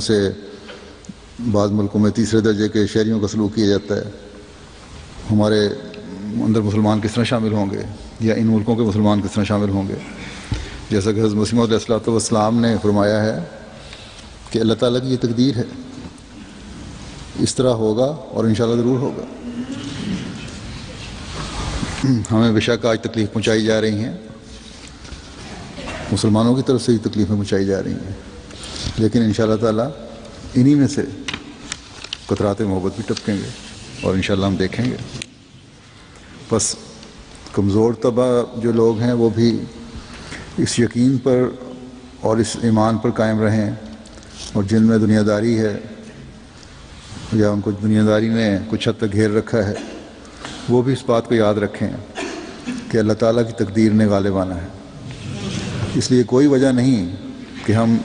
سے بعض ملکوں میں تیسرے درجے کے شہریوں کا سلوک کیا جاتا ہے، ہمارے اندر مسلمان کس طرح شامل ہوں گے، یا ان ملکوں کے مسلمان کس طرح شامل ہوں گے؟ جیسا کہ حضرت مسیح علیہ السلام نے فرمایا ہے کہ اللہ تعالیٰ کی یہ تقدیر ہے، اس طرح ہوگا اور انشاءاللہ ضرور ہوگا۔ ہمیں بے شک آج تکلیف پہنچائی جا رہی ہیں، مسلمانوں کی طرف سے ہی تکلیفیں پہنچائی جا رہی ہیں، لیکن انشاءاللہ تعالیٰ انہی میں سے قطرات محبت بھی ٹپکیں گے اور انشاءاللہ ہم دیکھیں گے۔ بس کمزور طبع جو لوگ ہیں وہ بھی اس یقین پر اور اس ایمان پر قائم رہیں، اور جن میں دنیا داری ہے یا ان کو دنیا داری نے کچھ حد تک گھیر رکھا ہے، وہ بھی اس بات کو یاد رکھیں کہ اللہ تعالیٰ کی تقدیر نے غالب آنا ہے۔ اس لیے کوئی وجہ نہیں کہ ہم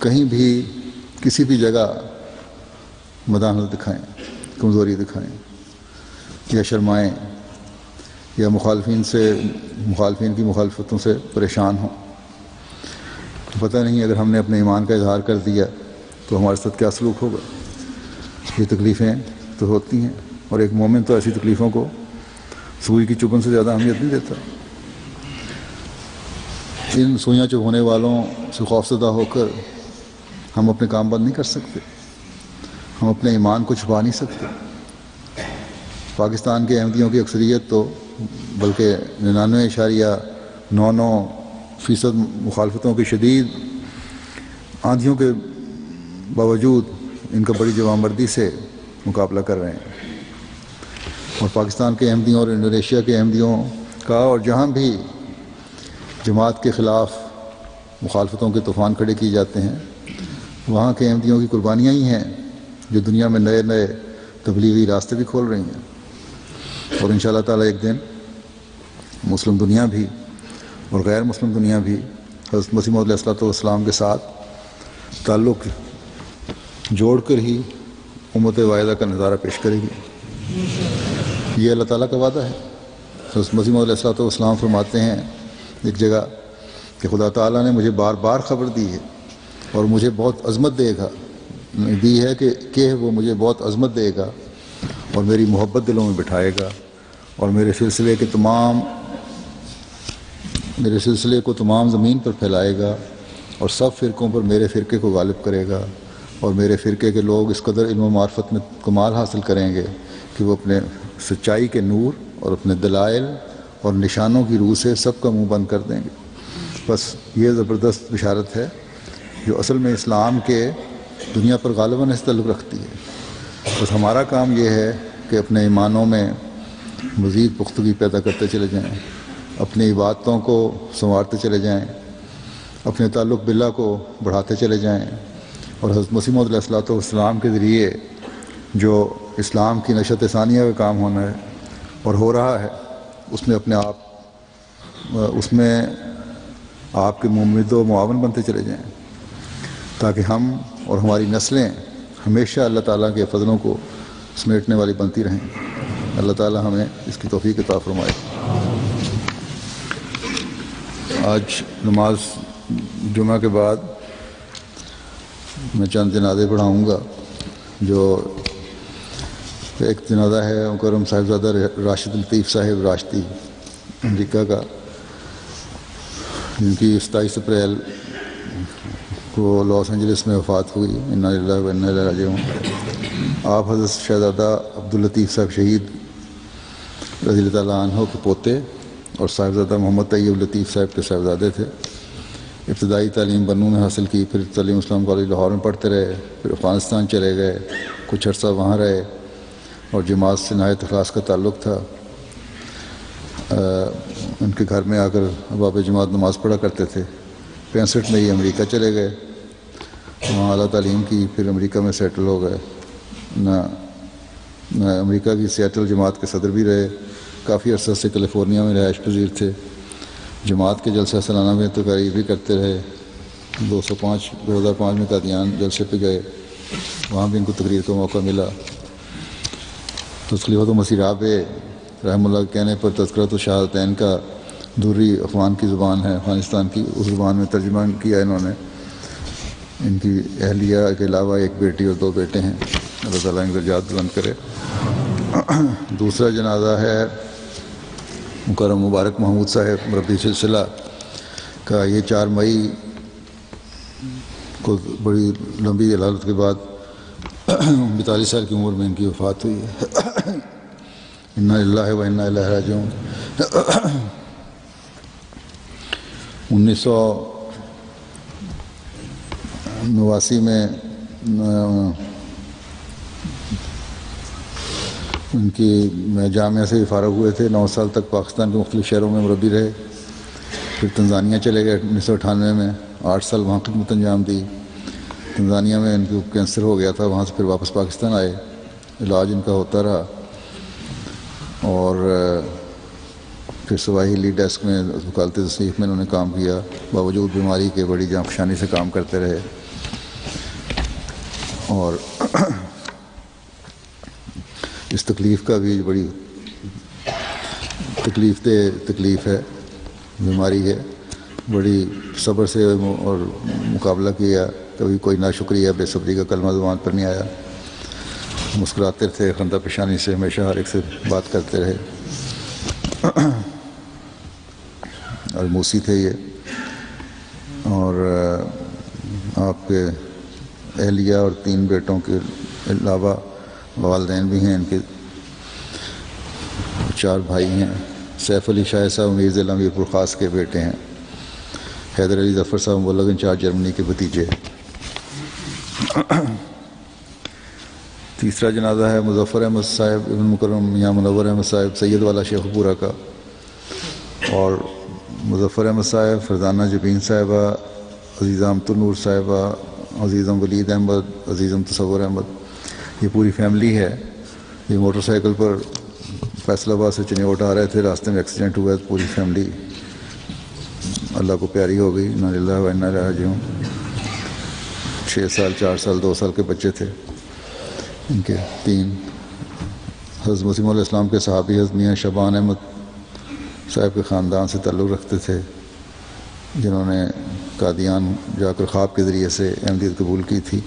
کہیں بھی کسی بھی جگہ مداحنت دکھائیں، کمزوری دکھائیں یا شرمائیں یا مخالفین کی مخالفتوں سے پریشان ہوں۔ پتہ نہیں اگر ہم نے اپنے ایمان کا اظہار کر دیا تو ہمارے ساتھ کیا سلوک ہوگا۔ یہ تکلیفیں تو ہوتی ہیں، اور ایک مومن تو ایسی تکلیفوں کو سوئی کی چبھن سے زیادہ اہمیت نہیں دیتا۔ ان سوئیاں چبھونے والوں سے خوفزدہ ہو کر ہم اپنے کام بند نہیں کر سکتے، ہم اپنے ایمان کو چھپا نہیں سکتے۔ پاکستان کے احمدیوں کی اکثریت تو بلکہ 99.99% مخالفتوں کی شدید آندھیوں کے باوجود ان کا بڑی جوانمردی سے مقابلہ کر رہے ہیں، اور پاکستان کے احمدیوں اور انڈونیشیا کے احمدیوں کا، اور جہاں بھی جماعت کے خلاف مخالفتوں کے طوفان کھڑے کیے جاتے ہیں، وہاں کے احمدیوں کی قربانیاں ہی ہیں جو دنیا میں نئے نئے تبلیغی راستے بھی کھول رہی ہیں۔ اور انشاءاللہ تعالیٰ ایک دن مسلم دنیا بھی اور غیر مسلم دنیا بھی حضرت مسیح موعود علیہ السلام کے ساتھ تعلق جوڑ کر ہی امت واحدہ کا نظارہ پیش کرے گی۔ یہ اللہ تعالیٰ کا وعدہ ہے۔ حضرت مسیح موعود علیہ السلام فرماتے ہیں ایک جگہ کہ خدا تعالیٰ نے مجھے بار بار خبر دی ہے اور مجھے بہت عظمت دے گا، دی ہے کہ وہ مجھے بہت عظمت دے گا اور میری محبت دلوں میں بٹھائے گا، اور میرے سلسلے کو تمام زمین پر پھیلائے گا، اور سب فرقوں پر میرے فرقے کو غالب کرے گا، اور میرے فرقے کے لوگ اس قدر علم و معرفت میں کمال حاصل کریں گے کہ وہ اپنے سچائی کے نور اور اپنے دلائل اور نشانوں کی روح سے سب کا منہ بند کر دیں گے۔ بس یہ زبردست بشارت ہے جو اصل میں اسلام کے دنیا پر غالباً اس تعلق رکھتی ہے۔ بس ہمارا کام یہ ہے کہ اپنے ایمانوں میں مزید پختگی پیدا کرتے چلے جائیں، اپنی عبادتوں کو سنوارتے چلے جائیں، اپنے تعلق باللہ کو بڑھاتے چلے جائیں، اور حضرت مسیح موعود علیہ السلام کے ذریعے جو اسلام کی نشت ثانیہ کا کام ہونا ہے اور ہو رہا ہے، اس میں آپ کے ممد و معاون بنتے چلے جائیں، تاکہ ہم اور ہماری نسلیں ہمیشہ اللہ تعالیٰ کے فضلوں کو سمیٹنے والی بنتی رہیں۔ اللہ تعالیٰ ہمیں اس کی توفیق عطا فرمائے۔ آج نماز جمعہ کے بعد میں چند جنازے پڑھاؤں گا۔ جو ایک جنازہ ہے مکرم صاحبزادہ راشد لطیف صاحب راشدی امریکہ کا، جن کی 27 اپریل کو لاس اینجلس میں وفات ہوئی۔ انا للہ و انا الیہ راجعون۔ آپ حضرت شہزادہ عبداللطیف صاحب شہید رضی اللہ تعالیٰ عنہ کے پوتے اور صاحبزادہ محمد طیب لطیف صاحب کے صاحبزادے تھے۔ ابتدائی تعلیم بنوں میں حاصل کی، پھر تعلیم اسلام کالج لاہور میں پڑھتے رہے، پھر افغانستان چلے گئے، کچھ عرصہ وہاں رہے، اور جماعت سے نہایت اخلاص کا تعلق تھا۔ ان کے گھر میں آ کر اباب جماعت نماز پڑھا کرتے تھے۔ 65 میں یہ امریکہ چلے گئے، وہاں اعلیٰ تعلیم کی، پھر امریکہ میں سیٹل ہو گئے۔ امریکہ کی سیٹل جماعت کے صدر بھی رہے، کافی عرصہ سے کیلیفورنیا میں رہائش پذیر تھے۔ جماعت کے جلسہ سالانہ میں تقاریر بھی کرتے رہے۔ 2005 میں قادیان جلسے پہ گئے، وہاں بھی ان کو تقریر کا موقع ملا۔ خلیفۃ مسیح رابع رحمہ اللہ کے کہنے پر تذکرۃ الشہادتین کا دوری افغان کی زبان ہے، افغانستان کی، اس زبان میں ترجمہ کیا انہوں نے۔ ان کی اہلیہ کے علاوہ ایک بیٹی اور 2 بیٹے ہیں، اللہ تعالیٰ ان کے درجات بلند کرے۔ دوسرا جنازہ ہے مکرم مبارک محمود صاحب مربی سلسلہ کا۔ یہ 4 مئی کو بڑی لمبی علالت کے بعد 42 سال کی عمر میں ان کی وفات ہوئی ہے۔ انا للہ و انا الیہ راجعون۔ 1989 میں ان کی جامعہ سے فارغ ہوئے تھے۔ 9 سال تک پاکستان کے مختلف شہروں میں مربی رہے، پھر تنزانیہ چلے گئے 1998 میں، 8 سال وہاں خدمت انجام دی۔ تنزانیہ میں ان کو کینسر ہو گیا تھا، وہاں سے پھر واپس پاکستان آئے، علاج ان کا ہوتا رہا، اور پھر سواحلی ڈیسک میں وکالت تصنیف میں انہوں نے کام کیا، باوجود بیماری کے بڑی جانفشانی سے کام کرتے رہے۔ اور اس تکلیف کا بھی بڑی تکلیف ہے، بیماری ہے، بڑی صبر سے اور مقابلہ کیا، کبھی کوئی ناشکری یا بے صبری کا کلمہ زبان پر نہیں آیا، مسکراتے تھے، خندہ پیشانی سے ہمیشہ ہر ایک سے بات کرتے رہے، اور موسی تھے یہ۔ اور آپ کے اہلیہ اور 3 بیٹوں کے علاوہ والدین بھی ہیں ان کے، 4 بھائی ہیں۔ سیف علی شاہ صاحب امیر ضلع امیر پور خاص کے بیٹے ہیں۔ حیدر علی ظفر صاحب مبلغ انچارج جرمنی کے بھتیجے۔ تیسرا جنازہ ہے مظفر احمد صاحب ابن مکرم میاں منور احمد صاحب سید والا شیخ پورہ کا، اور مظفر احمد صاحب، فرزانہ جبین صاحبہ، عزیزہ امت النور صاحبہ، عزیزم ولید احمد، عزیزم تصور احمد، یہ پوری فیملی ہے۔ یہ موٹر سائیکل پر فیصل آباد سے چنیوٹ آ رہے تھے، راستے میں ایکسیڈنٹ ہوا، پوری فیملی اللہ کو پیاری ہو گئی۔ انا للہ و انا الیہ راجعون۔ 6 سال، 4 سال، 2 سال کے بچے تھے ان کے 3۔ حضرت مسیم علیہ السلام کے صحابی حضرت میاں شبان احمد صاحب کے خاندان سے تعلق رکھتے تھے، جنہوں نے قادیان جا کر خواب کے ذریعے سے احمدیت قبول کی تھی۔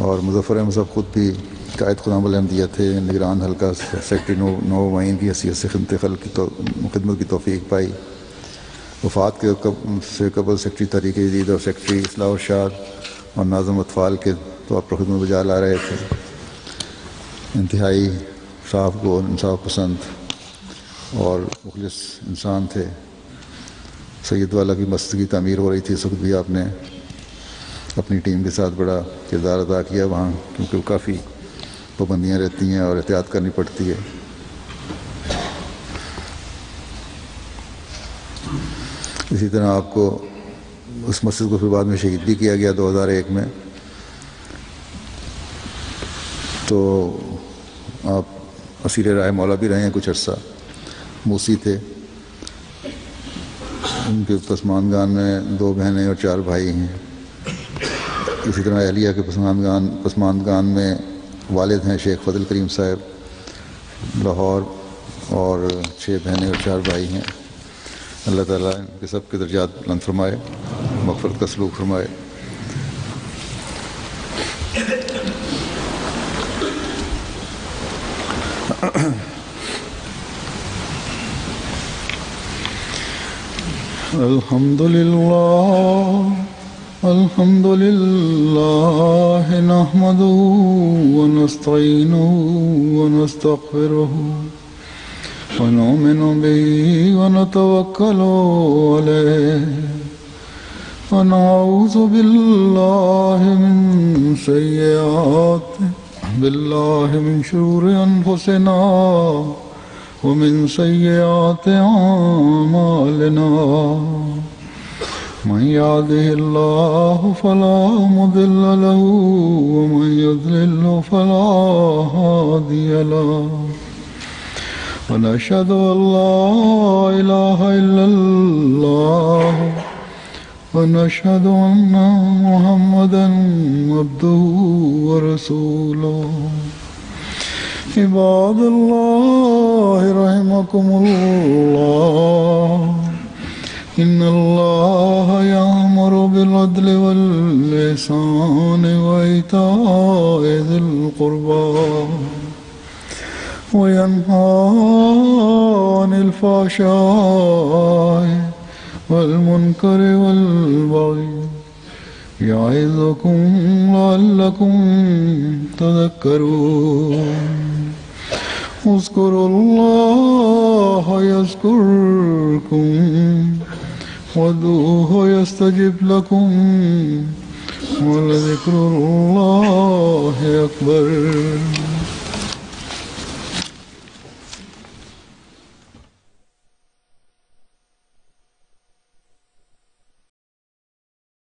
اور مظفر احمد صاحب خود بھی قائد خدام الاحمدیہ تھے، نگران حلقہ سیکٹری 9 معین کی حیثیت سے خدمت کی توفیق پائی۔ وفات سے قبل سیکٹری تحریک جدید اور سیکٹری اصلاح و ارشاد اور ناظم اطفال کے طور پر خدمت بجا لا رہے تھے۔ انتہائی صاف گو، انصاف پسند اور مخلص انسان تھے۔ سید والا کی مسجد کی تعمیر ہو رہی تھی، اس وقت بھی آپ نے اپنی ٹیم کے ساتھ بڑا کردار ادا کیا وہاں، کیونکہ کافی پابندیاں رہتی ہیں اور احتیاط کرنی پڑتی ہے۔ اسی طرح آپ کو اس مسجد کو پھر بعد میں شہید بھی کیا گیا 2001 میں۔ تو آپ اسیر رائے مولا بھی رہے ہیں کچھ عرصہ، موسی تھے۔ ان کے پسماندگان میں 2 بہنیں اور 4 بھائی ہیں۔ اسی طرح اہلیہ کے پسماندگان میں والد ہیں شیخ فضل کریم صاحب لاہور، اور 6 بہنیں اور 4 بھائی ہیں۔ اللہ تعالیٰ ان کے سب کے درجات بلند فرمائے، مغفرت کا سلوک فرمائے۔ الحمد لله نحمده ونستعينه ونستغفره ونؤمن به ونتوكل عليه ونعوذ بالله من شرور أنفسنا ومن سيئات أعمالنا، من يهده الله فلا مضل له ومن يضلل فلا هادي له، ونشهد أن لا إله إلا الله ونشهد أن محمدا عبده ورسوله۔ عباد الله رحمكم الله، إن الله يأمر بالعدل والإحسان وإيتاء ذي القربى وينهى عن الفحشاء والمنكر والبغي يعظكم لعلكم تذكرون اذكروا الله يذكركم وادعوه يستجب لكم ولذكر الله أكبر.